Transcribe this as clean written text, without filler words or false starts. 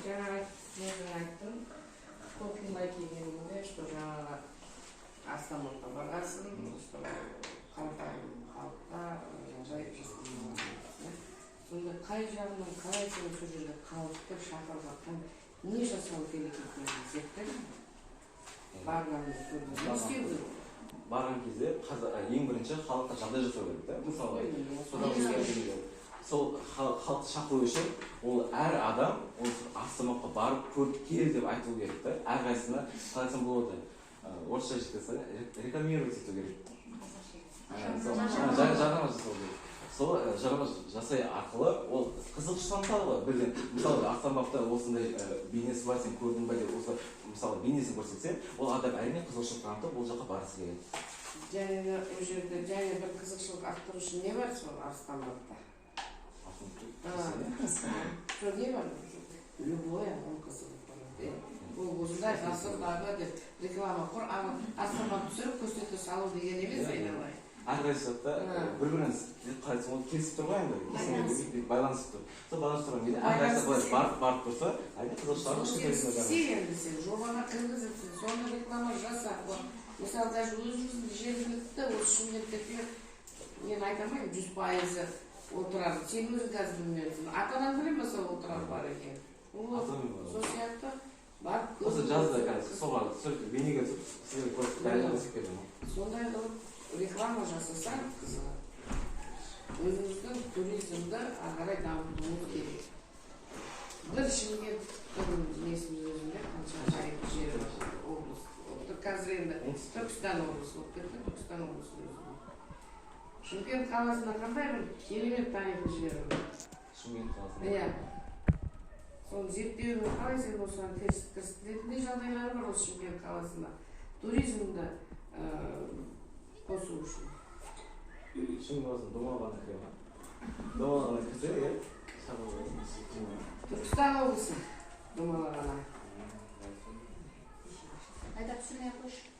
жаңағы мен айттым, қорқынбай келгенімде, что жаңағы Астаматқа барғасын, что қарапайым халыққа жайып жасалмаған. Сонда қай жағынан қалай сен сол жерде халықты шақырып жатқан, не жасау керек екенін зерттедің? Барғанды көрдім. Не істеу керек? Барған кезде ең бірінші халыққа жағдай жасау керек та. Мысалы, сол халықты шақыру үшін ол әр адам Астаматқа барып көріп кел деп айту керек та. Әрқайсысына қалай айтсам болады. Орысша айтсаң рекламировать ету керек. Жарнама жасау керек. Сол жарнама жасай арқылы ол қызығыш танытады ғой бірден. Мысалы Астаматта осындай бейнесі бар, сен көрдің бе деп осы мысалы бейнесін көрсетсең, ол адам әрине қызығушылық танытып ол жаққа барғысы келеді. Және ол жерде және бір қызығушылық арттырушы не бар сол Астаматта? Что не бар? Любое он қызығып барады. Ол осындай ғасырдағы деп реклама құр Астамат түсіріп көрсете салу деген емес айналайын. Әрқайсысы бір-бірін қалайсың ол келісіп тұр ғой енді, байланысып тұр. Сол байланысып тұрған кезде әрқайсысы барып тұрса, әрине қызығушылық енді сен жобаға кіргізіпсің, соны реклама жаса. Мысалы, даже өзіміздің жергілікті осы Шымкенттегі мен айтамын 100% отырар. Сен өзің қазір білмейсің. Атадан білем ме сол отырар бар екен? Сол сияқты барып көріп. Осы жазда қазір соға бейнеге сіздерге көріп дайындалып кетеді. Сондай қылып реклама жасасаң қызығы. Өзіміздің туризмді ағарай дамытуымыз керек. Бір Шымкенттің несіміз өзінде қанша тарихи жері бар облыс. Қазір енді Түркістан облысы болып кетті, Түркістан облысы өзінде. Шымкент қаласында қандай бір керемет тарихи жері бар? Шымкент қаласында? Иә. Соны зерттеуіне қалай сен осыған кірістіретін жағдайлары бар осы Шымкент қаласында. Туризмді қосу үшін. Шымкент қаласында Домалағаны кіре ма? Домалағаны кірсе, иә? Түркістан облысы Домалағаны. Айдап түсірмей қойшы.